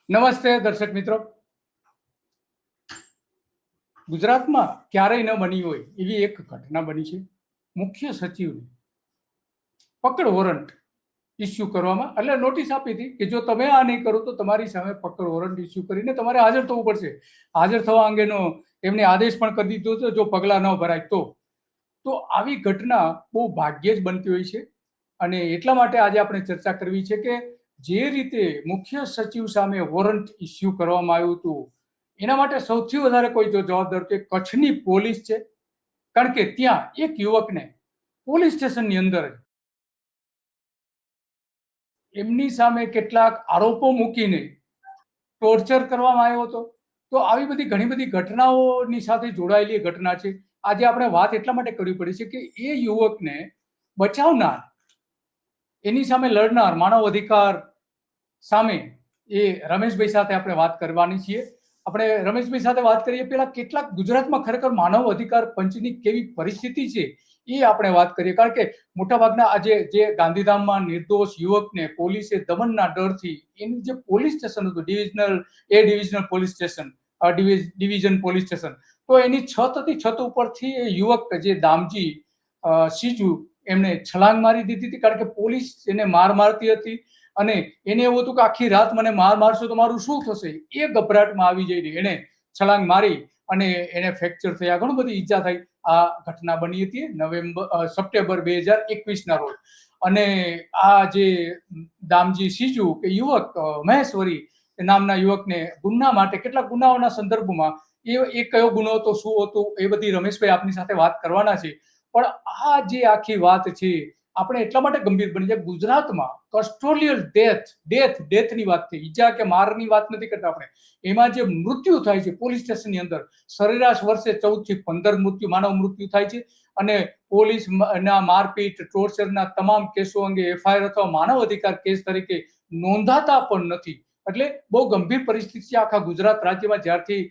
નમસ્તે દર્શક મિત્રો. ગુજરાતમાં ક્યારેય ન બની હોય એવી એક ઘટના બની છે. મુખ્ય સચિવને પકડ વોરંટ ઇસ્યુ કરવામાં, એટલે નોટિસ આપી હતી કે જો તમે આ નહીં કરો તો તમારી સામે પકડ વોરંટ ઇસ્યુ કરીને તમારે હાજર થવું પડશે. હાજર થવા અંગેનો એમને આદેશ પણ કરી દીધો છે જો પગલાં ન ભરાય તો આવી ઘટના બહુ ભાગ્યે જ બનતી હોય છે. અને એટલા માટે આજે આપણે ચર્ચા કરવી છે કે જે રીતે મુખ્ય સચિવ સામે વોરંટ ઇસ્યુ કરવામાં આવ્યું હતું એના માટે સૌથી વધારે કોઈ જો જવાબદાર કે કચ્છની પોલીસ છે. કારણ કે ત્યાં એક યુવકને પોલીસ સ્ટેશનની અંદર એમની સામે કેટલાક આરોપો મૂકીને ટોર્ચર કરવામાં આવ્યો હતો. તો આવી બધી ઘણી બધી ઘટનાઓની સાથે જોડાયેલી ઘટના છે. આજે આપણે વાત એટલા માટે કરવી પડી છે કે એ યુવકને બચાવનાર, એની સામે લડનાર માનવ અધિકાર સામે એ રમેશભાઈ સાથે આપણે વાત કરવાની છીએ. આપણે રમેશભાઈ સાથે વાત કરીએ પહેલા કેટલાક ગુજરાતમાં ખરેખર માનવ અધિકાર પંચની કેવી પરિસ્થિતિ છે એ આપણે વાત કરીએ. કારણ કે મોટાભાગના આજે જે ગાંધીધામમાં નિર્દોષ યુવકને પોલીસે દમનના ડરથી એનું જે પોલીસ સ્ટેશન હતું divisional police station, division police station, તો એની છત હતી, છત ઉપરથી એ યુવક જે દામજી સીજુ એમને છલાંગ મારી દીધી હતી. કારણ કે પોલીસ એને માર મારતી હતી અને એને એવું હતું કે આખી રાત મને મારશો તો મારું શું થશે. એ ગભરાટમાં આવી જઈને એને છલાંગ મારી અને એને ફ્રેક્ચર થયા, ઘણું બધી ઈજા થઈ. આ ઘટના બની હતી સપ્ટેમ્બર 2021 રોજ. અને આ જે દામજી સીજુ કે યુવક મહેશ્વરી નામના યુવકને ગુના માટે કેટલાક ગુનાઓના સંદર્ભમાં એ કયો ગુનો હતો, શું હતું, એ બધી રમેશભાઈ આપની સાથે વાત કરવાના છે. પણ આ જે આખી વાત છે આપણે એટલા માટે ગંભીર બની જાય. ગુજરાતમાં કસ્ટોડિયલ ડેથની વાત થઈ, ઈજા કે મારની વાત નથી કરતા આપણે. એમાં જે મૃત્યુ થાય છે પોલીસ સ્ટેશનની અંદર સરેરાશ વર્ષે 14 થી 15 માનવ મૃત્યુ થાય છે. અને પોલીસના મારપીટ, ટોર્ચરના તમામ કેસો અંગે એફઆઈઆર અથવા માનવ અધિકાર કેસ તરીકે નોંધાતા પણ નથી. એટલે બહુ ગંભીર પરિસ્થિતિ છે આખા ગુજરાત રાજ્યમાં. જ્યારથી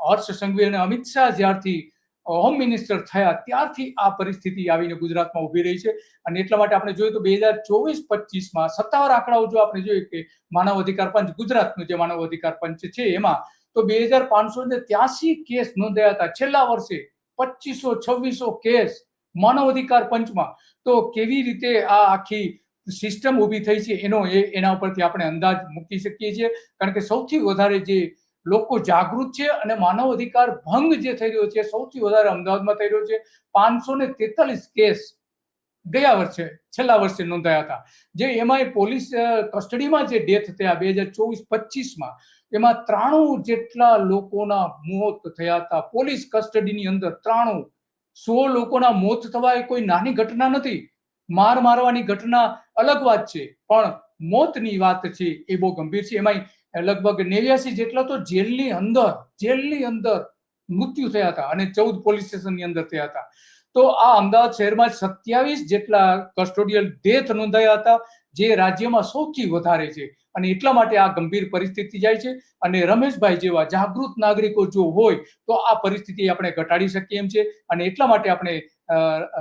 હર્ષ સંઘવી અને અમિત શાહ જ્યારથી હોમ મિનિસ્ટર થયા ત્યારથી આ પરિસ્થિતિ આવીને ગુજરાતમાં ઉભી રહી છે. અને એટલા માટે આપણે જોઈએ તો 2024-25 સત્તાવાર આંકડાઓ જો આપણે જોઈએ કે માનવ અધિકાર પંચ, ગુજરાતનું જે માનવ અધિકાર પંચ છે એમાં તો 2583 કેસ નોંધાયા હતા છેલ્લા વર્ષે. 2500-2600 કેસ માનવ અધિકાર પંચમાં. તો કેવી રીતે આ આખી સિસ્ટમ ઊભી થઈ છે એના ઉપરથી આપણે અંદાજ મૂકી શકીએ છીએ. કારણ કે સૌથી વધારે જે લોકો જાગૃત છે અને માનવ અધિકાર ભંગ જે થઈ રહ્યો છે સૌથી વધારે અમદાવાદમાં થઈ રહ્યો છે. 543 કેસ ગયા વર્ષે, છેલ્લા વર્ષે નોંધાયા હતા. જે એમાં પોલીસ કસ્ટડીમાં જે ડેથ થયા 2024-25 એમાં 93 જેટલા લોકોના મોત થયા હતા પોલીસ કસ્ટડીની અંદર. 100 લોકોના મોત થવા એ કોઈ નાની ઘટના નથી. મારવાની ઘટના અલગ વાત છે, પણ મોતની વાત છે એ બહુ ગંભીર છે. એમાં લગભગ 89 જેટલા તો જેલની અંદર મૃત્યુ થયા હતા અને 14 પોલીસ સ્ટેશનની અંદર થયા હતા. તો આ અમદાવાદ શહેરમાં 27 જેટલા કસ્ટોડિયલ ડેથ નોંધાયા હતા, જે રાજ્યમાં સૌથી વધારે છે. અને એટલા માટે આ ગંભીર પરિસ્થિતિ જાય છે. અને રમેશભાઈ જેવા જાગૃત નાગરિકો જો હોય તો આ પરિસ્થિતિ આપણે ઘટાડી શકીએ એમ છે. અને એટલા માટે આપણે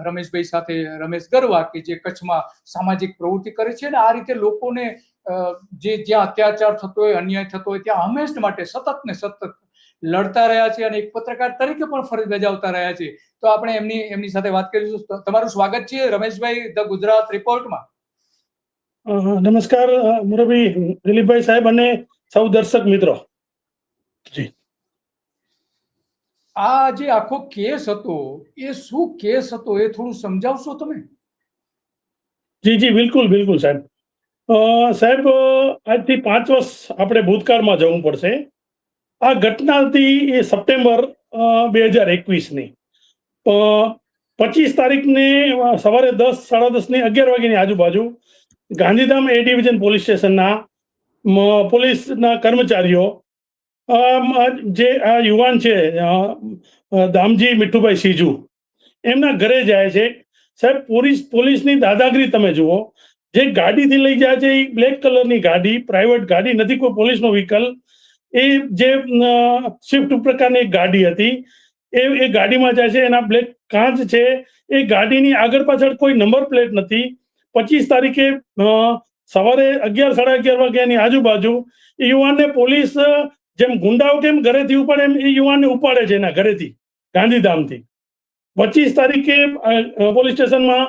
રમેશભાઈ સાથે, રમેશ ગરવા કે જે કચ્છમાં સામાજિક પ્રવૃત્તિ કરે છે અને આ રીતે લોકોને જ્યાં અત્યાચાર થતો હોય, અન્યાય થતો હોય ત્યાં હંમેશા માટે સતત ને સતત લડતા રહ્યા છે અને એક પત્રકાર તરીકે પણ ફરજ બજાવતા રહ્યા છે. તો આપણે એમની સાથે વાત કરીશું. તમારું સ્વાગત છે રમેશભાઈ ધ ગુજરાત રિપોર્ટમાં. નમસ્કાર મુરબી દિલીપભાઈ સાહેબ અને સૌ દર્શક મિત્રો. જી, આ જે આખો કેસ હતો એ શું કેસ હતો એ થોડું સમજાવશો તમે? જી બિલકુલ સાહેબ. સાહેબ આજથી 5 વર્ષ આપણે ભૂતકાળમાં જવું પડશે. આ ઘટના હતી એ સપ્ટેમ્બર 2021ની 25 તારીખને સવારે 10-10:30 11 વાગ્યાની આજુબાજુ ગાંધીધામ એ ડિવિઝન પોલીસ સ્ટેશનના પોલીસના કર્મચારીઓ જે આ યુવાન છે દામજી મીઠુભાઈ સીજુ એમના ઘરે જાય છે. સાહેબ પોલીસની દાદાગીરી તમે જુઓ. જે ગાડીથી લઈ જાય છે એ બ્લેક કલરની ગાડી, પ્રાઇવેટ ગાડી નથી, કોઈ પોલીસનો વ્હીકલ. એ જે સ્વિફ્ટ પ્રકારની એક ગાડી હતી એ ગાડીમાં જાય છે. એના બ્લેક કાંચ છે. એ ગાડીની આગળ પાછળ કોઈ નંબર પ્લેટ નથી. 25 તારીખે સવારે 11, 11:30 વાગ્યાની આજુબાજુ એ યુવાનને પોલીસ જેમ ગુંડાઓ કેમ ઘરેથી ઉપાડે એમ એ યુવાનને ઉપાડે છે એના ઘરેથી, ગાંધીધામથી. 25 તારીખે પોલીસ સ્ટેશનમાં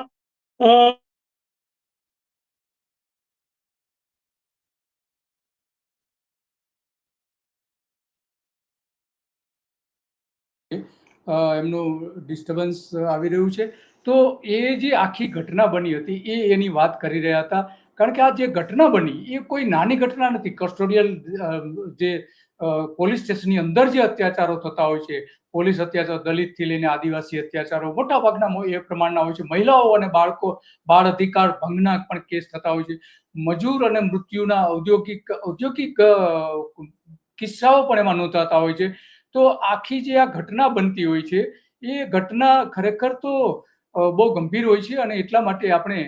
એમનું ડિસ્ટર્બન્સ આવી રહ્યું છે. તો એ જે આખી ઘટના બની હતી એની વાત કરી રહ્યા હતા. કારણ કે આ જે ઘટના બની એ કોઈ નાની ઘટના નથી. કસ્ટોડિયલ જે પોલીસ સ્ટેશનની અંદર જે અત્યાચારો થતા હોય છે, પોલીસ અત્યાચાર, દલિતથી લઈને આદિવાસી અત્યાચારો મોટાભાગના એ પ્રમાણના હોય છે. મહિલાઓ અને બાળ અધિકાર ભંગના પણ કેસ થતા હોય છે. મજૂર અને મૃત્યુના ઔદ્યોગિક કિસ્સાઓ પણ એમાં નોંધાતા હોય છે. તો આખી જે આ ઘટના બનતી હોય છે એ ઘટના ખરેખર તો બહુ ગંભીર હોય છે અને એટલા માટે આપણે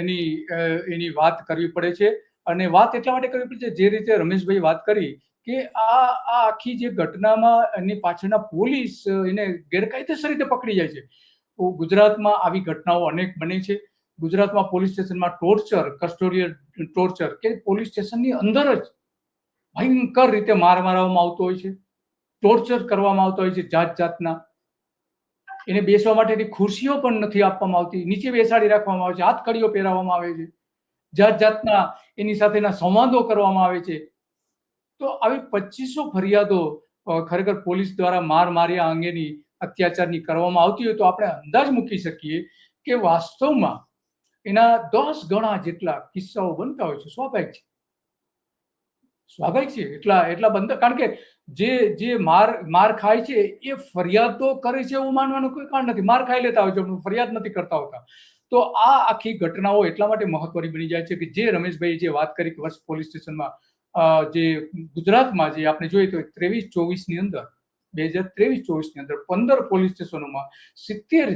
એની વાત કરવી પડે છે. અને વાત એટલા માટે કરવી પડે છે, જે રીતે રમેશભાઈ વાત કરી કે આ આખી જે ઘટનામાં એની પાછળના પોલીસ એને ગેરકાયદેસર રીતે પકડી જાય છે. તો ગુજરાતમાં આવી ઘટનાઓ અનેક બને છે. ગુજરાતમાં પોલીસ સ્ટેશનમાં ટોર્ચર, કસ્ટોડિયલ ટોર્ચર કે પોલીસ સ્ટેશનની અંદર જ ભયંકર રીતે મારવામાં આવતો હોય છે, ટોર્ચર કરવામાં આવતા હોય છે જાત જાતના. એને બેસવા માટેની ખુરશીઓ પણ નથી આપવામાં આવતી, નીચે બેસાડી રાખવામાં આવે છે, હાથકડીઓ પહેરાવવામાં આવે છે, જાત જાતના એની સાથેના સંવાદો કરવામાં આવે છે. તો આવી 2500 ફરિયાદો ખરેખર પોલીસ દ્વારા માર્યા અંગેની, અત્યાચારની કરવામાં આવતી હોય તો આપણે અંદાજ મૂકી શકીએ કે વાસ્તવમાં એના 10 ગણા જેટલા કિસ્સાઓ બનતા હોય છે. સ્વાભાવિક છે એટલા બંધ. કારણ કે જે માર ખાય છે એ ફરિયાદ તો કરે છે એવું માનવાનું કોઈ કારણ નથી. માર ખાઈ લેતા હોય છે, ફરિયાદ નથી કરતા હોતા. તો આ આખી ઘટનાઓ એટલા માટે મહત્વની બની જાય છે કે જે રમેશભાઈ જે વાત કરી કે વર્ષ પોલીસ સ્ટેશનમાં જે ગુજરાતમાં જે આપણે જોઈએ તો 23-24 ની અંદર 2023-24 ની અંદર 15 પોલીસ સ્ટેશનોમાં 70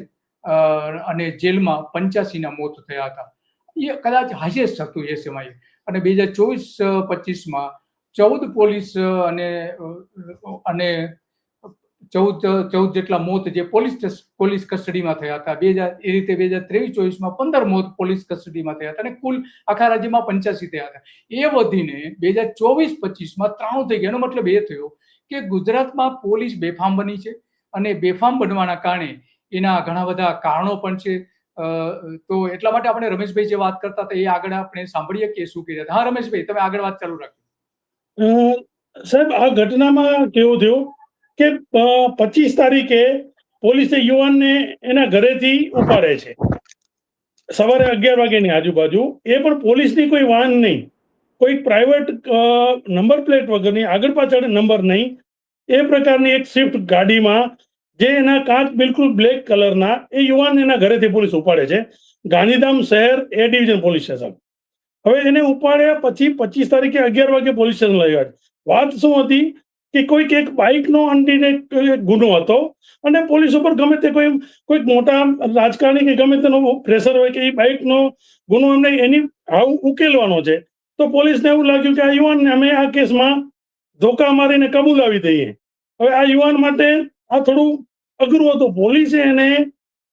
અને જેલમાં 85 ના મોત થયા હતા. એ કદાચ હાઈએસ્ટ હતું એ સમયે. અને 2024-25માં 14 પોલીસ અને 14 જેટલા મોત જે પોલીસ કસ્ટડીમાં થયા હતા. એ રીતે 2023-24માં 15 મોત પોલીસ કસ્ટડીમાં થયા હતા અને કુલ આખા રાજ્યમાં 85 થયા હતા. એ વધીને 2024-25માં 93 થઈ ગયા. એનો મતલબ એ થયો કે ગુજરાતમાં પોલીસ બેફામ બની છે અને બેફામ બનવાના કારણે એના ઘણા બધા કારણો પણ છે. તો એટલા માટે આપણે રમેશભાઈ જે વાત કરતા હતા એ આગળ આપણે સાંભળીએ કે શું કહી રહ્યા હતા. હા રમેશભાઈ, તમે આગળ વાત ચાલુ રાખો. સાહેબ, આ ઘટનામાં કેવું થયું કે 25 તારીખે પોલીસે યુવાનને એના ઘરેથી ઉપાડે છે સવારે 11 વાગ્યાની આજુબાજુ. એ પણ પોલીસની કોઈ વાન નહીં, કોઈ પ્રાઇવેટ નંબર પ્લેટ વગરની, આગળ પાછળ નંબર નહીં, એ પ્રકારની એક સ્વિફ્ટ ગાડીમાં જે એના કાચ બિલકુલ બ્લેક કલરના, એ યુવાન એના ઘરેથી પોલીસ ઉપાડે છે. ગાંધીધામ શહેર A ડિવિઝન પોલીસ સ્ટેશન. હવે એને ઉપાડ્યા પછી 25 તારીખે 11 વાગે પોલીસ સ્ટેશન લઈ આવ્યા. વાત શું હતી કે કોઈક એક બાઇકનો અનડિટેક્ટ ગુનો હતો અને પોલીસ ઉપર ગમે તે કોઈક મોટા રાજકારણી કે ગમે તેનો પ્રેશર હોય કે એ બાઇકનો ગુનો એમને એની ઉકેલવાનો છે. તો પોલીસને એવું લાગ્યું કે આ યુવાનને અમે આ કેસમાં ધોકા મારીને કબૂલાવી દઈએ. હવે આ યુવાન માટે આ થોડું અઘરું હતું. પોલીસે એને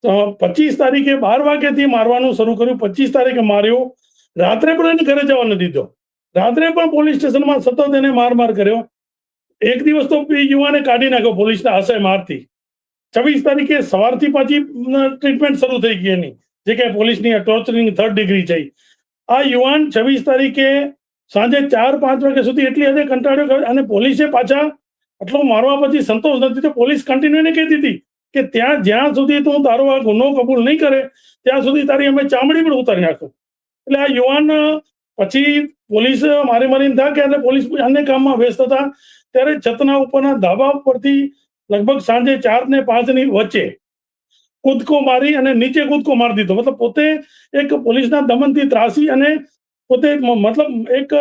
25 તારીખે 12 વાગ્યાથી મારવાનું શરૂ કર્યું. 25 તારીખે માર્યો. રાત્રે પણ એને ઘરે જવા નથી દીધો. રાત્રે પણ પોલીસ સ્ટેશનમાં સતત એને માર કર્યો. એક દિવસ તો યુવાને કાઢી નાખ્યો પોલીસના હશે મારથી. 26 તારીખે સવારથી પાછી ટ્રીટમેન્ટ શરૂ થઈ ગઈ એની, જે કે પોલીસની ટોર્ચરિંગ 3rd ડિગ્રી છે. આ યુવાન 26 તારીખે સાંજે 4-5 વાગ્યા સુધી એટલી હદે કંટાળ્યો અને પોલીસે પાછા આટલો મારવા પછી સંતોષ નથી તો પોલીસ કન્ટિન્યુ એને કહેતી હતી કે જ્યાં સુધી તું તારો આ ગુનો કબૂલ નહીં કરે ત્યાં સુધી તારી અમે ચામડી પણ ઉતારી નાખું. એટલે આ યુવાન પછી પોલીસ મારીને થાક્યા એટલે પોલીસ અન્ય કામમાં વ્યસ્ત હતા. ત્યારે છતના ઉપરના ધાબા પરથી લગભગ સાંજે 4 ને 5 ની વચ્ચે કૂદકો મારી અને નીચે કૂદકો મારી દીધો. મતલબ પોતે એક પોલીસના દમનથી ત્રાસી અને પોતે મતલબ એક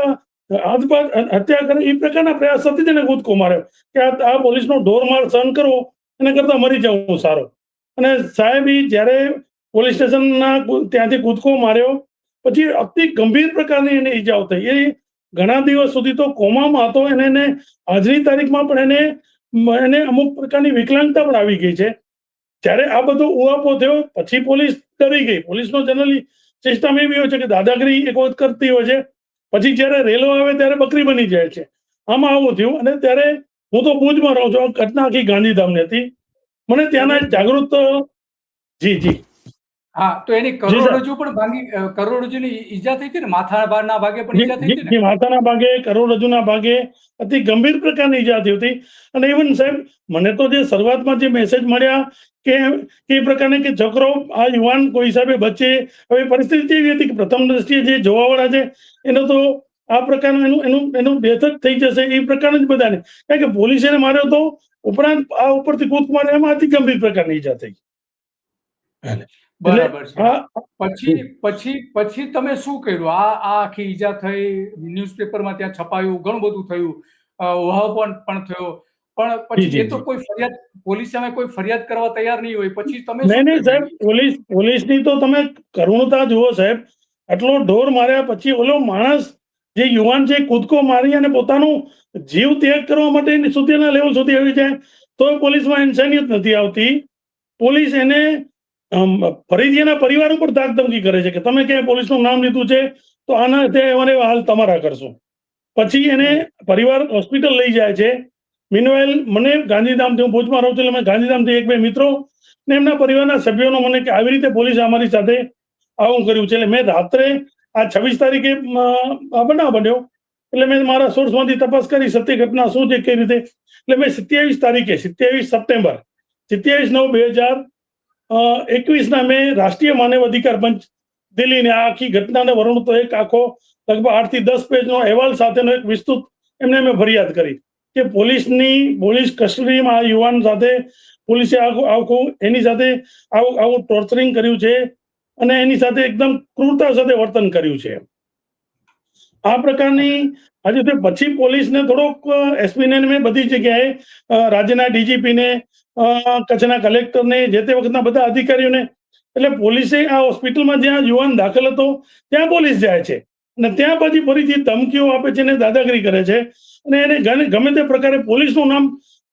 હત્યા કરે એ પ્રકારના પ્રયાસ થતી તેને કૂદકો માર્યો કે આ પોલીસનો ઢોરમાર સહન કરવો એના કરતા મરી જવું સારો. અને સાહેબ જ્યારે પોલીસ સ્ટેશનના ત્યાંથી કૂદકો માર્યો પછી અતિ ગંભીર પ્રકારની એને ઈજાઓ થઈ. એ ઘણા દિવસ સુધી તો કોમામાં હતો. એને આજની તારીખમાં પણ એને અમુક પ્રકારની વિકલાંગતા પણ આવી ગઈ છે. જ્યારે આ બધો ઉહાપો થયો પછી પોલીસ ડરી ગઈ. પોલીસનો જનરલી સિસ્ટમ એવી હોય છે કે દાદાગીરી એક વખત કરતી હોય છે, પછી જ્યારે રેલો આવે ત્યારે બકરી બની જાય છે. આમાં આવું થયું અને ત્યારે હું તો ભુજમાં રહું છું, ઘટના આખી ગાંધીધામની હતી. મને ત્યાંના જાગૃત જી જી હા, તો એની જી સર કરોડરજ્જુ પણ ભાંગી, કરોડરજ્જુની ઈજા થઈ હતી ને, માથાના ભાગે પણ ઈજા થઈ હતી ને. માથાના ભાગે, કરોડરજ્જુના ભાગે અતિ ગંભીર પ્રકારની ઈજા થઈ હતી. અને ઇવન સાહેબ મને તો જે શરૂઆતમાં જે મેસેજ મળ્યા કે એ પ્રકારની કે છોકરો આ યુવાન કોઈ હિસાબે બચે, હવે પરિસ્થિતિ એવી હતી કે પ્રથમ દ્રષ્ટિએ જે જોવાવાળા છે એનો તો આ પ્રકારનું એનું ડેથ જ થઈ જશે એ પ્રકારનું જ બધાને, કારણ કે પોલીસે એને માર્યો તો ઉપરાંત આ ઉપરથી કૂદ માર્યા, એમાં અતિ ગંભીર પ્રકારની ઈજા થઈ. બરાબર છે. પછી તમે શું કર્યું? આ આખી ઈજા થઈ, ન્યૂઝપેપરમાં ત્યાં છપાયું, ઘણું બધું થયું, ઉહાપોહ પણ થયો, પણ પછી એ તો કોઈ ફરિયાદ, પોલીસ સામે કોઈ ફરિયાદ કરવા તૈયાર નહીં હોય, પછી તમે શું નહીં સાહેબ, પોલીસની તો તમે કરુણતા જુઓ સાહેબ. આટલો ઢોર માર્યા પછી ઓલો માણસ જે યુવાન છે કૂદકો મારી અને પોતાનું જીવ ત્યાગ કરવા માટે સુધીના લેવલ સુધી આવી જાય તો પોલીસમાં ઇન્સાનિયત નથી આવતી. પોલીસ એને ફરીથી એના પરિવાર ઉપર ધાકધમકી કરે છે કે તમે ક્યાંય પોલીસનું નામ લીધું છે તો આના તે હાલ તમારા કરશું. પછી એને પરિવાર હોસ્પિટલ લઈ જાય છે. મીનવાઇલ મને ગાંધીધામથી, હું ભુજમાં રહું છું એટલે મેં ગાંધીધામથી એક બે મિત્રો ને એમના પરિવારના સભ્યોનો મને કે આવી રીતે પોલીસે અમારી સાથે આવું કર્યું છે. એટલે મેં રાત્રે આ 26 તારીખે બનાવ બન્યો એટલે મેં મારા સોર્સમાંથી તપાસ કરી સત્ય ઘટના શું છે કઈ રીતે. એટલે મેં 27 તારીખે 27 સપ્ટેમ્બર 27/9/2021 મેં રાષ્ટ્રીય માનવ અધિકાર પંચ દિલ્હીને આ આખી ઘટનાને વર્ણવતો એક આખો લગભગ 8 થી 10 પેજનો અહેવાલ સાથેનો એક વિસ્તૃત એમને મેં ફરિયાદ કરી કે પોલીસ કસ્ટડીમાં આ યુવાન સાથે પોલીસે આખું એની સાથે આવું ટોર્ચરિંગ કર્યું છે અને એની સાથે એકદમ ક્રૂરતા સાથે વર્તન કર્યું છે. આ પ્રકારની આજે પછી પોલીસને થોડોક એસપીને મેં બધી જગ્યાએ રાજ્યના ડીજીપીને, કચ્છના કલેક્ટરને, જે તે વખતના બધા અધિકારીઓને, એટલે પોલીસે આ હોસ્પિટલમાં જ્યાં યુવાન દાખલ હતો ત્યાં પોલીસ જાય છે અને ત્યાં પછી ફરીથી ધમકીઓ આપે છે અને દાદાગીરી કરે છે અને એને ગમે તે પ્રકારે પોલીસનું નામ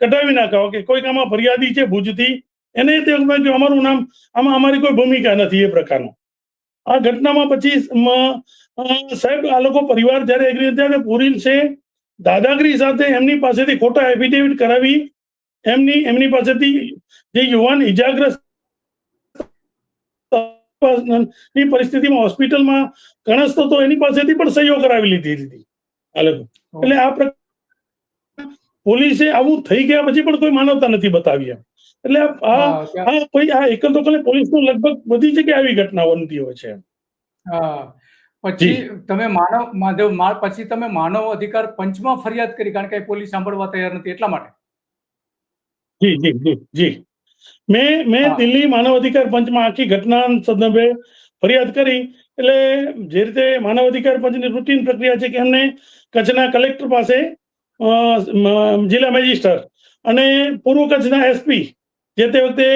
કઢાવી નાખાવો કે કોઈક આમાં ફરિયાદી છે ભુજથી, એને તે અમારું નામ, આમાં અમારી કોઈ ભૂમિકા નથી, એ પ્રકારનો. આ ઘટનામાં પછી સાહેબ આ લોકો પરિવાર જયારે એગ્રી ત્યારે પોલીસે દાદાગીરી સાથે એમની પાસેથી ખોટા એફિડેવિટ કરાવી, એમની પાસેથી જે યુવાન ઈજાગ્રસ્ત ની પરિસ્થિતિમાં હોસ્પિટલમાં કણસતો તો એની પાસેથી પણ સહીઓ કરાવી લીધી હતી આ લોકો. એટલે આ પોલીસે આવું થઈ ગયા પછી પણ કોઈ માનવતા નથી બતાવી. એટલે આ એકંદર પોલીસનું લગભગ બધી જગ્યાએ આવી ઘટનાઓ બનતી હોય છે. પછી તમે માનવ અધિકાર પંચમાં ફરિયાદ કરી, કારણ કે પોલીસ સાંભળવા તૈયાર નથી એટલા માટે. જી મેં દિલ્હી માનવ અધિકાર પંચમાં આખી ઘટના સંદર્ભે ફરિયાદ કરી. એટલે જે રીતે માનવ અધિકાર પંચની રૂટીન પ્રક્રિયા છે કે એમને કચ્છના કલેક્ટર પાસે, જિલ્લા મેજિસ્ટર અને પૂર્વ કચ્છના એસપી જે તે વખતે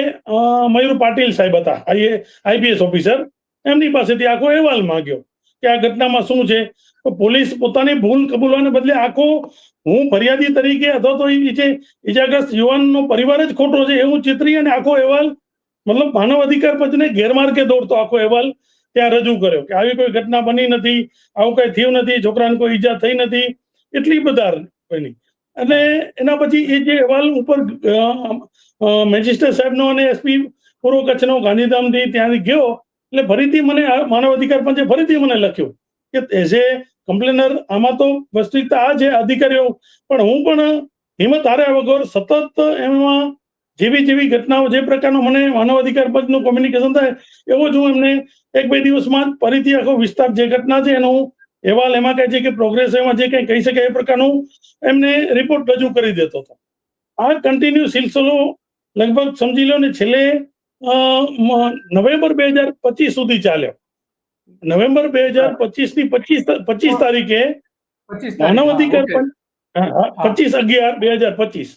મયુર પાટીલ સાહેબ હતા, આઈપીએસ ઓફિસર, એમની પાસેથી આખો અહેવાલ માંગ્યો કે આ ઘટનામાં શું છે. પોલીસ પોતાની ભૂલ કબૂલવાને બદલે આખો હું ફરિયાદી તરીકે અથવા તો ઈજાગ્રસ્ત યુવાનનો પરિવાર જ ખોટો છે એવું ચિતરી અને આખો અહેવાલ, મતલબ માનવ અધિકાર પંચને ગેરમાર્ગે દોરતો આખો અહેવાલ ત્યાં રજૂ કર્યો કે આવી કોઈ ઘટના બની નથી, આવું કઈ થયું નથી, છોકરાને કોઈ ઈજા થઈ નથી, એટલી બધા બની. અને એના પછી એ જે અહેવાલ ઉપર મેજિસ્ટ્રેટ સાહેબનો અને એસપી પૂર્વ કચ્છનો ગાંધીધામથી ત્યાંથી ગયો એટલે ફરીથી મને માનવ અધિકાર પંચે ફરીથી મને લખ્યું કે એઝ એ કમ્પ્લેનર આમાં તો વાસ્તવિકતા આ છે અધિકારીઓ, પણ હું પણ હિંમત હાર્યા વગર સતત એમાં જેવી ઘટનાઓ જે પ્રકારનો મને માનવ અધિકાર પંચનું કોમ્યુનિકેશન થાય એવો જ હું એમને 1-2 દિવસમાં ફરીથી આખો વિસ્તાર જે ઘટના છે એનો અહેવાલ, એમાં કહે છે કે પ્રોગ્રેસ, એમાં જે કંઈ કહી શકાય એ પ્રકારનું એમને રિપોર્ટ રજૂ કરી દેતો હતો. આ કન્ટિન્યુ સિલસિલો લગભગ સમજી લો ને છેલ્લે નવેમ્બર 2025 સુધી ચાલ્યો. નવેમ્બર 2025 ની 25 તારીખે માનવ અધિકાર પંચ 25/11/2025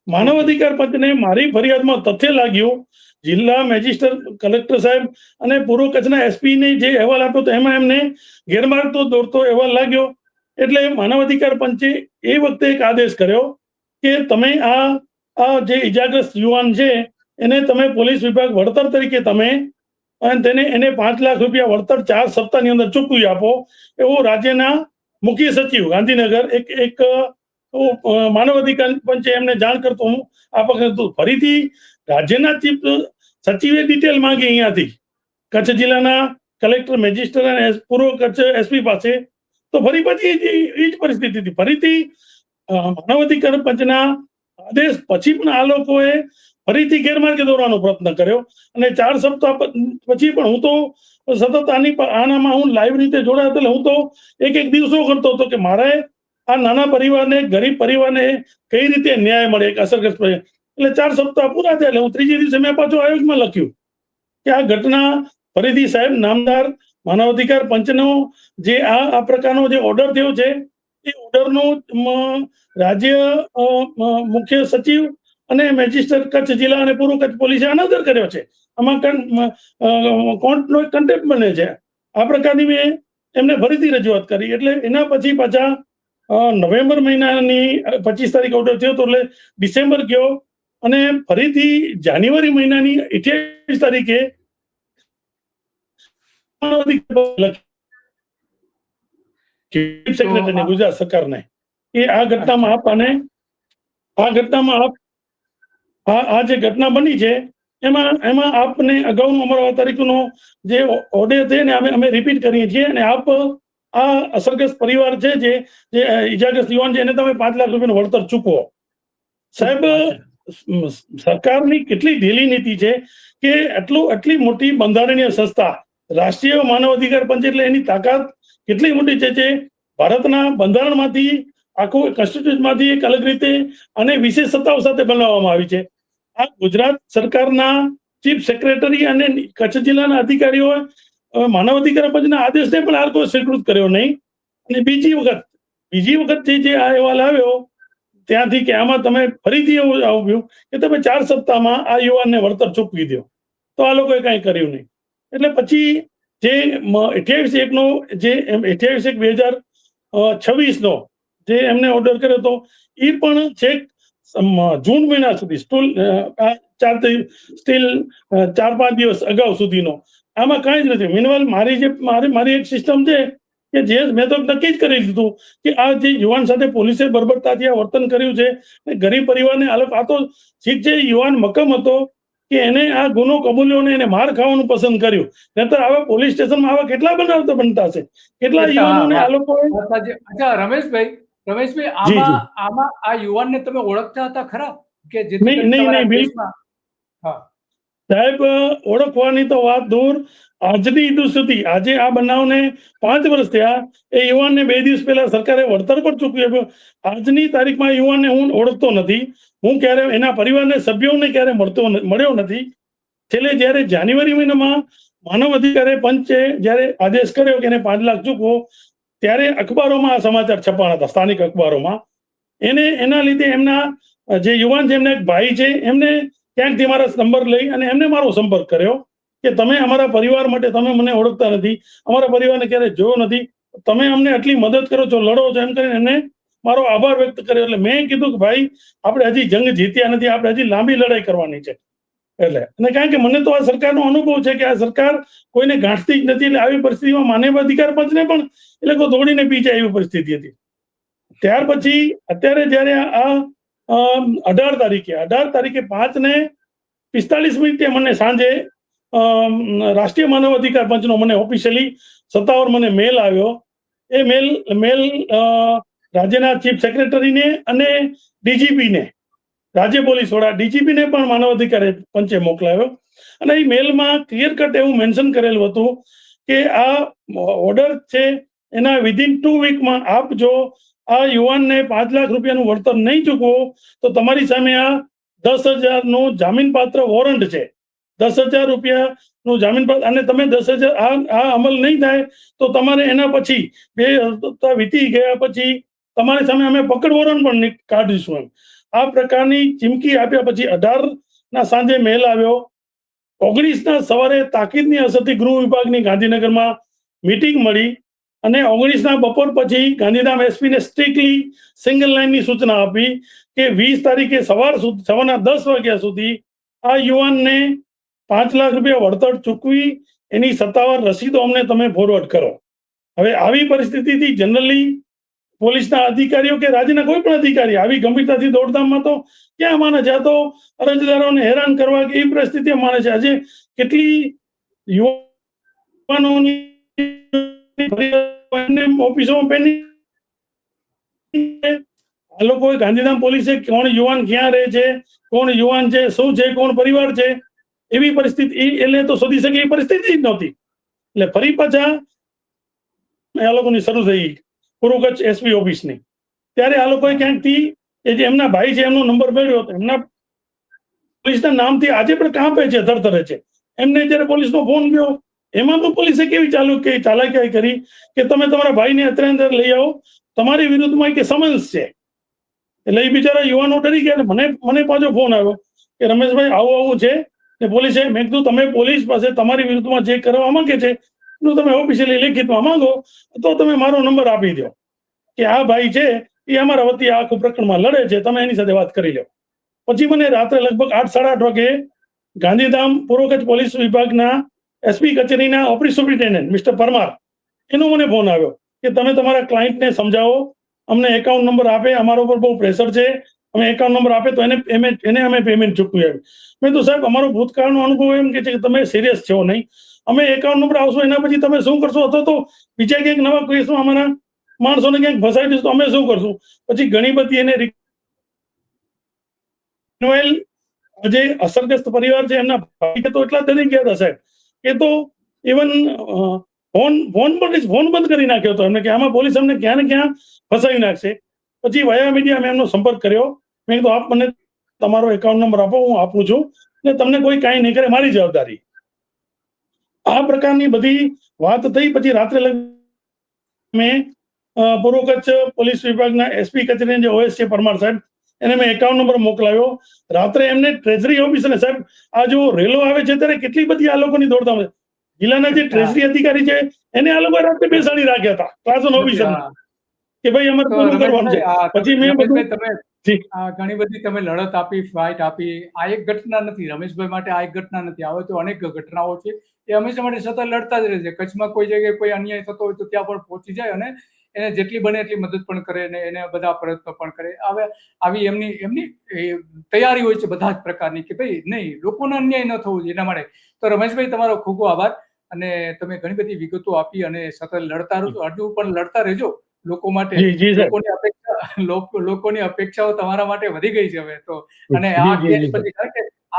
માનવ અધિકાર પંચને મારી ફરિયાદમાં તથ્ય લાગ્યું, જિલ્લા મેજિસ્ટ્રેટ, કલેક્ટર સાહેબ અને પૂર્વ કચ્છના એસપી ને જે અહેવાલ આપ્યો તો એમાં એમને ગેરમાર્ગ દોરતો અહેવાલ લાગ્યો. એટલે માનવ અધિકાર પંચે એ વખતે એક આદેશ કર્યો કે તમે આ જે ઈજાગ્રસ્ત યુવાન છે એને તમે પોલીસ વિભાગ વળતર તરીકે તમે અને એને 5 લાખ રૂપિયા વળતર 4 સપ્તાહની અંદર ચૂકવી આપો, એવું રાજ્યના મુખ્ય સચિવ ગાંધીનગર એક માનવ અધિકાર પંચે એમને જાણ કરતો હું આ વખતે ફરીથી રાજ્યના ચીફ સચિવે ડિટેલ માંગી અહીંયાથી કચ્છ જિલ્લાના કલેક્ટર, મેજિસ્ટ્રેટ અને પૂર્વ કચ્છ એસપી પાસે, તો ફરી પછી એ જ પરિસ્થિતિ હતી. ફરીથી માનવ અધિકાર પંચના આદેશ પછી પણ આ લોકોએ ફરીથી ગેરમાર્ગે દોરવાનો પ્રયત્ન કર્યો અને 4 સપ્તાહ પછી પણ હું તો સતત આનામાં હું લાઈવ રીતે જોડાયો, એટલે હું તો એક દિવસો કરતો હતો કે મારે આ નાના પરિવારને, ગરીબ પરિવારને કઈ રીતે ન્યાય મળે એક અસરગ્રસ્ત. એટલે 4 સપ્તાહ પૂરા થયા એટલે હું ત્રીજે દિવસે મેં પાછું આયોગમાં લખ્યું કે આ ઘટના ફરીથી સાહેબ નામદાર માનવ અધિકાર પંચનો જે આ પ્રકારનો જે ઓર્ડર થયો છે એ ઓર્ડરનો રાજ્ય મુખ્ય સચિવ અને મેજિસ્ટ્રેટ કચ્છ જિલ્લા અને પૂર્વ કચ્છ પોલીસે અનાદર કર્યો છે. આમાં કોર્ટનો કન્ટેમ્પ્ટ બને છે. આ પ્રકારની મેં એમને ફરીથી રજૂઆત કરી. એટલે એના પછી પાછા નવેમ્બર મહિનાની 25 તારીખ ઓર્ડર થયો હતો, એટલે ડિસેમ્બર ગયો અને ફરીથી જાન્યુઆરી મહિનાની 28 તારીખે સેક્રેટરી ગુજરાત સરકારને કે આ ઘટનામાં આપ અને આ ઘટનામાં આપ આ જે ઘટના બની છે એમાં આપને અગાઉનો અમારો તારીખનો જે ઓર્ડર છે ને અમે રિપીટ કરીએ છીએ અને આપ આ અસરગ્રસ્ત પરિવાર છે જે ઇજાગ્રસ્ત યુવાન છે એને તમે 5 લાખ રૂપિયાનું વળતર ચૂકવો. સાહેબ, સરકારની કેટલી ઢીલી નીતિ છે કે આટલી મોટી બંધારણીય સંસ્થા રાષ્ટ્રીય માનવ અધિકાર પંચ, એટલે એની તાકાત કેટલી મોટી છે જે ભારતના બંધારણમાંથી, આખું કોન્સ્ટિટ્યુશનમાંથી એક અલગ રીતે અને વિશેષ સત્તાઓ સાથે બનાવવામાં આવી છે. આ ગુજરાત સરકારના ચીફ સેક્રેટરી અને કચ્છ જિલ્લાના અધિકારીઓ માનવ અધિકાર પંચના આદેશને પણ આ લોકો સ્વીકૃત કર્યો નહીં. અને બીજી વખત જે આ અહેવાલ આવ્યો ત્યાંથી કે આમાં તમે ફરીથી એવું આવ્યું કે તમે 4 સપ્તાહમાં આ યુવાનને વળતર ચૂકવી દો, તો આ લોકોએ કાંઈ કર્યું નહીં. એટલે પછી જે 28/1/2026 જે એમને ઓર્ડર કર્યો હતો એ પણ છેક જૂન મહિના સુધી સ્ટીલ 4-5 દિવસ અગાઉ સુધીનો આમાં કાંઈ જ નથી. મીનવાલ મારી એક સિસ્ટમ છે કે જે મેં તો નક્કી જ કરી દીધું કે આ જે યુવાન સાથે પોલીસે બર્બરતાથી આ વર્તન કર્યું છે, ગરીબ પરિવારને આ તો ઠીક છે, યુવાન મક્કમ હતો કે એને આ ગુનો કબૂલ્યો ને એને માર ખાવાનું પસંદ કર્યું, નહીતર આવા પોલીસ સ્ટેશનમાં આવા કેટલા બનાવતા બનતા છે, કેટલા યુવાનોને આ લોકો. અચ્છા રમેશભાઈ, આમાં આ યુવાનને તમે ઓળખતા હતા ખરા કે નહીં સાહેબ, ઓળખવાની તો વાત દૂર, આજની સુધી આજે આ બનાવને 5 વર્ષ થયા. એ યુવાનને 2 દિવસ પહેલા સરકારે વળતર પણ ચૂકવી આપ્યો. આજની તારીખમાં યુવાનને હું ઓળખતો નથી, હું ક્યારે એના પરિવારના સભ્યોને ક્યારે મળ્યો નથી. છેલ્લે જ્યારે જાન્યુઆરી મહિનામાં માનવ અધિકાર પંચે જ્યારે આદેશ કર્યો કે એને 5 લાખ ચૂકવો, ત્યારે અખબારોમાં આ સમાચાર છપાણા હતા, સ્થાનિક અખબારોમાં. એના લીધે એમના જે યુવાન છે, એમને એક ભાઈ છે, એમને ક્યાંકથી મારા નંબર લઈ અને એમને મારો સંપર્ક કર્યો કે તમે અમારા પરિવાર માટે, તમે મને ઓળખતા નથી, અમારા પરિવારને ક્યારે જોયો નથી, તમે અમને આટલી મદદ કરો છો, લડો છો, એમ કરીને એમને મારો આભાર વ્યક્ત કર્યો. એટલે મેં કીધું કે ભાઈ, આપણે હજી જંગ જીત્યા નથી, આપણે હજી લાંબી લડાઈ કરવાની છે. એટલે અને કારણ કે મને તો આ સરકારનો અનુભવ છે કે આ સરકાર કોઈને ગાંઠતી જ નથી. એટલે આવી પરિસ્થિતિમાં માનવ અધિકાર પંચને પણ એ લોકો દોડીને પી જાય એવી પરિસ્થિતિ હતી. ત્યાર પછી અત્યારે જયારે આ 18 તારીખે 5:45 મને સાંજે રાષ્ટ્રીય માનવ અધિકાર પંચનો મને ઓફિશિયલી સત્તાવાર મને મેલ આવ્યો. એ મેલ રાજ્યના ચીફ સેક્રેટરીને અને ડીજીપીને, રાજ્ય પોલીસ વડા ડીજીપીને પણ માનવ અધિકાર પંચે મોકલાવ્યો. અને એ મેલમાં ક્લિયર કટ એવું મેન્શન કરેલું હતું કે આ ઓર્ડર છે એના વિધિન 2 વીકમાં આપ જો આ યુવાનને 5 લાખ રૂપિયાનું વળતર નહીં ચૂકવો તો તમારી સામે આ 10,000નું જામીનપાત્ર વોરંટ છે, 10,000 રૂપિયાનું જામીનપાત્ર, અને તમે 10,000 આ અમલ નહીં થાય તો તમારે એના પછી 2 સપ્તાહ વીતી ગયા પછી તમારી સામે અમે પકડ વોરંટ પણ કાઢીશું એમ. આ પ્રકારની ચીમકી આપ્યા પછી 18ના સાંજે મેલ આવ્યો. 19ના સવારે તાકીદની અસરથી ગૃહ વિભાગની ગાંધીનગરમાં મીટિંગ મળી અને 19ના બપોર પછી ગાંધીધામ એસપીને સ્ટ્રિક્ટલી સિંગલ લાઇનની સૂચના આપી કે 20 તારીખે સવારના 10 વાગ્યા સુધી આ યુવાનને 5 લાખ રૂપિયા વળતર ચૂકવી એની સત્તાવાર રસીદો અમને તમે ફોરવર્ડ કરો. હવે આવી પરિસ્થિતિથી જનરલી પોલીસના અધિકારીઓ કે રાજ્યના કોઈ પણ અધિકારી આવી ગંભીરતાથી દોડધામમાં તો ક્યાં માને છે? આ તો અરજદારોને હેરાન કરવા કે એ પરિસ્થિતિ માને છે. આજે કેટલી યુવાનોની ઓફિસોમાં પેન્ડિંગ. આ લોકોએ ગાંધીધામ પોલીસે કોણ યુવાન ક્યાં રહે છે, કોણ યુવાન છે, શું છે, કોણ પરિવાર છે, એવી પરિસ્થિતિ એટલે તો શોધી શકે એ પરિસ્થિતિ જ નહોતી. એટલે ફરી પાછા આ લોકોની શરૂ થઈ પૂર્વ કચ્છ એસપી ઓફિસની. ત્યારે આ લોકોએ ક્યાંકથી એ જે એમના ભાઈ છે એમનો નંબર મેળવ્યો હતો, એમના પોલીસના નામથી આજે પણ કાંપે છે, થરથરે છે. એમને જયારે પોલીસનો ફોન ગયો એમાં તો પોલીસે કેવી ચાલાકી કરી કે તમે તમારા ભાઈને અત્યારે અંદર લઈ આવો, તમારી વિરુદ્ધમાં કે સમન્સ છે. એટલે એ બિચારા યુવાનો ડરી ગયા. મને પાછો ફોન આવ્યો કે રમેશભાઈ આવું છે ને પોલીસે. મેં કીધું તમે પોલીસ પાસે તમારી વિરુદ્ધમાં જે કરવા માંગે છે એનું તમે ઓફિશિયલી લેખિતમાં માંગો તો તમે મારો નંબર આપી દો કે આ ભાઈ છે એ અમારા વતી આખું પ્રકરણમાં લડે છે, તમે એની સાથે વાત કરી લો. પછી મને રાત્રે લગભગ 8-8:30 વાગે ગાંધીધામ પૂર્વ કચ્છ પોલીસ વિભાગના એસપી કચેરીના ઓપરેશન સુપ્રિન્ટેન્ડન્ટ મિસ્ટર પરમાર એનો મને ફોન આવ્યો કે તમે તમારા ક્લાયન્ટને સમજાવો, અમને એકાઉન્ટ નંબર આપે, અમારા ઉપર બહુ પ્રેશર છે, અમે એકાઉન્ટ નંબર આપે તો એને અમે પેમેન્ટ ચૂકવી આવી. મેં તો સાહેબ અમારો ભૂતકાળનો અનુભવ એમ કે છે કે તમે સિરિયસ છો નહીં, અમે એકાઉન્ટ નંબર આવશો એના પછી તમે શું કરશો, અથવા તો બીજા ક્યાંક નવા કેસમાં અમારા માણસોને ક્યાંક ફસાઈ દઈશું તો અમે શું કરશું. પછી ઘણી બધી એને જે અસરગ્રસ્ત પરિવાર છે એમના ભાઈ તો એટલા ડરી ગયા હતા સાહેબ કે તો ઇવન ફોન બંધ કરી નાખ્યો હતો એમને કે આમાં પોલીસ અમને ક્યાં ને ક્યાં ફસાવી નાખશે. પછી વયા મીડિયા મેં એમનો સંપર્ક કર્યો. મેં કીધું આપ મને તમારો એકાઉન્ટ નંબર આપો, હું આપું છું ને તમને કોઈ કાંઈ નહીં કરે, મારી જવાબદારી. આ પ્રકારની બધી વાત થઈ. પછી રાત્રે મેં પૂર્વ કચ્છ પોલીસ વિભાગના એસપી કચેરી જે ઓએસ છે પરમાર સાહેબ એને મેં એકાઉન્ટ નંબર મોકલાવ્યો. રાત્રે એમને ટ્રેઝરી ઓફિસરને સાહેબ આ જો રેલો આવે છે ત્યારે કેટલી બધી આ લોકોની દોડધામ છે. જિલ્લાના જે ટ્રેઝરી અધિકારી છે એને આ લોકો રાત્રે બેસાડી રાખ્યા હતા ક્લાસ વન ઓફિસર કે ભાઈ અમારે પૂરું કરવાનું છે. પછી મેં બધું ઘણી બધી તમે લડત આપી, ફાઇટ આપી. આ એક ઘટના નથી રમેશભાઈ માટે, આ એક ઘટના નથી, આવે તો અનેક ઘટનાઓ છે. એ હંમેશા માટે સતત લડતા જ રહે છે. કચ્છમાં કોઈ જગ્યાએ કોઈ અન્યાય થતો હોય તો ત્યાં પણ પહોંચી જાય અને એને જેટલી બને એટલી મદદ પણ કરે અને એને બધા પ્રયત્નો પણ કરે. હવે આવી એમની તૈયારી હોય છે બધા જ પ્રકારની કે ભાઈ નહીં લોકોને અન્યાય ન થવું જોઈએ એના માટે. તો રમેશભાઈ તમારો ખૂબ ખૂબ આભાર અને તમે ઘણી બધી વિગતો આપી અને સતત લડતા રહો, હજુ પણ લડતા રહેજો લોકો માટે. લોકોની અપેક્ષાઓ તમારા માટે વધી ગઈ છે હવે તો. અને આ કેસ પછી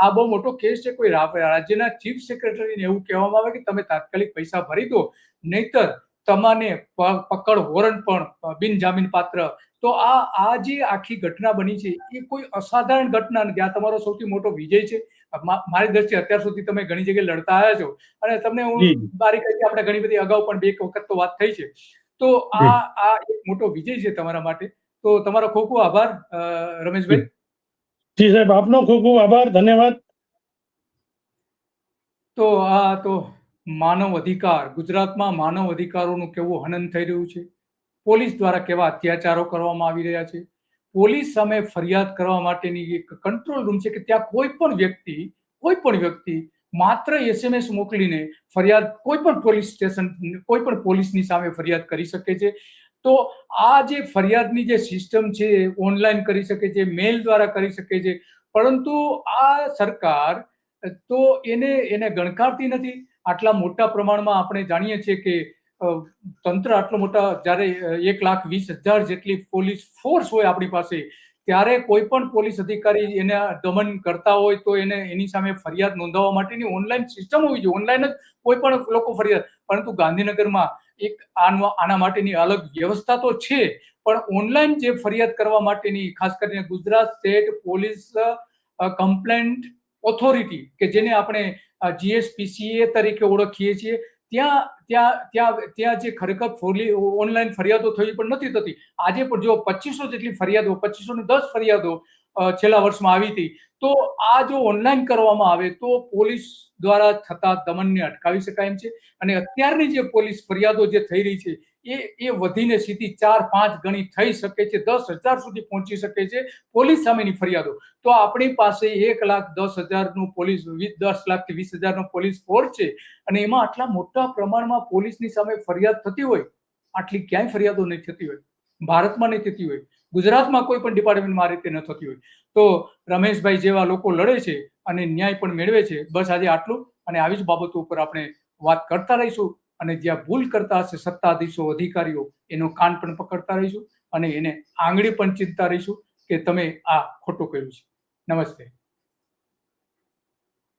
આ બહુ મોટો કેસ છે, કોઈ રાજ્યના ચીફ સેક્રેટરીને એવું કહેવામાં આવે કે તમે તાત્કાલિક પૈસા ભરી દો નહીતર તમને પકડ વોરંટ પણ બિનજામીન પાત્ર. તો આ જે આખી ઘટના બની છે એ કોઈ અસાધારણ ઘટના નથી. આ તમારો સૌથી મોટો વિજય છે મારી દ્રષ્ટિએ. અત્યાર સુધી તમે ઘણી જગ્યાએ લડતા આવ્યા છો અને તમને હું બારી કહી આપણે ઘણી બધી અગાઉ પણ 2 વખત તો વાત થઈ છે. તો આ એક મોટો વિજય છે તમારા માટે. તો તમારો ખૂબ ખૂબ આભાર રમેશભાઈ. જી સાહેબ, આપનો ખૂબ ખૂબ આભાર, ધન્યવાદ. તો આ તો માનવ અધિકાર, ગુજરાતમાં માનવ અધિકારોનું કેવું હનન થઈ રહ્યું છે, પોલીસ દ્વારા કેવા અત્યાચારો કરવામાં આવી રહ્યા છે. પોલીસ સામે ફરિયાદ કરવા માટેની એક કંટ્રોલ રૂમ છે કે ત્યાં કોઈ પણ વ્યક્તિ માત્ર SMS મોકલીને ફરિયાદ કોઈ પણ પોલીસ સ્ટેશન, કોઈ પણ પોલીસની સામે ફરિયાદ કરી શકે છે. તો આ જે ફરિયાદની જે સિસ્ટમ છે ઓનલાઈન કરી શકે છે, મેલ દ્વારા કરી શકે છે, પરંતુ આ સરકાર તો એને ગણકારતી નથી. આટલા મોટા પ્રમાણમાં આપણે જાણીએ છીએ કે તંત્ર આટલો મોટા, જ્યારે 1,20,000 જેટલી પોલીસ ફોર્સ હોય આપણી પાસે, ત્યારે કોઈ પણ પોલીસ અધિકારી એને દમન કરતા હોય તો એની સામે ફરિયાદ નોંધાવવા માટેની ઓનલાઈન સિસ્ટમ હોવી જોઈએ. ઓનલાઈન જ કોઈ પણ લોકો ફરિયાદ, પરંતુ ગાંધીનગરમાં એક આના માટેની અલગ વ્યવસ્થા તો છે, પણ ઓનલાઈન જે ફરિયાદ કરવા માટેની ખાસ કરીને Gujarat state police complaint authority કે જેને આપણે GSPCA તરીકે ઓળખીએ છીએ, ત્યાં જે ખરેખર ઓનલાઈન ફરિયાદો થઈ પણ નથી થતી. આજે પણ જો 2500 જેટલી ફરિયાદો, 2510 ફરિયાદો છેલ્લા વર્ષમાં આવી હતી. તો આ જો ઓનલાઈન કરવામાં આવે તો પોલીસ દ્વારા થતા દમનને અટકાવી શકાય એમ છે. અને અત્યારની જે પોલીસ ફરિયાદો જે થઈ રહી છે એ વધીને સીધી 4-5 ગણી થઈ શકે છે, 10,000 સુધી પહોંચી શકે છે પોલીસ સામેની ફરિયાદો. તો આપણી પાસે 1,10,000નું પોલીસ 10 લાખથી 20,000નો પોલીસ ફોર્સ છે અને એમાં આટલા મોટા પ્રમાણમાં પોલીસની સામે ફરિયાદ થતી હોય, આટલી ક્યાંય ફરિયાદો નહીં થતી હોય, ભારતમાં નહીં થતી હોય, ગુજરાતમાં કોઈ પણ ડિપાર્ટમેન્ટમાં આ રીતે ન થતી હોય. તો રમેશભાઈ જેવા લોકો લડે છે અને ન્યાય પણ મેળવે છે. બસ આજે આટલું, અને આવી જ બાબતો ઉપર આપણે વાત કરતા રહીશું. અને જ્યાં ભૂલ કરતા હશે સત્તાધીશો, અધિકારીઓ, એનો કાન પણ પકડતા રહીશું અને એને આંગળી પણ ચીંધતા રહીશું કે તમે આ ખોટું કર્યું છે. નમસ્તે.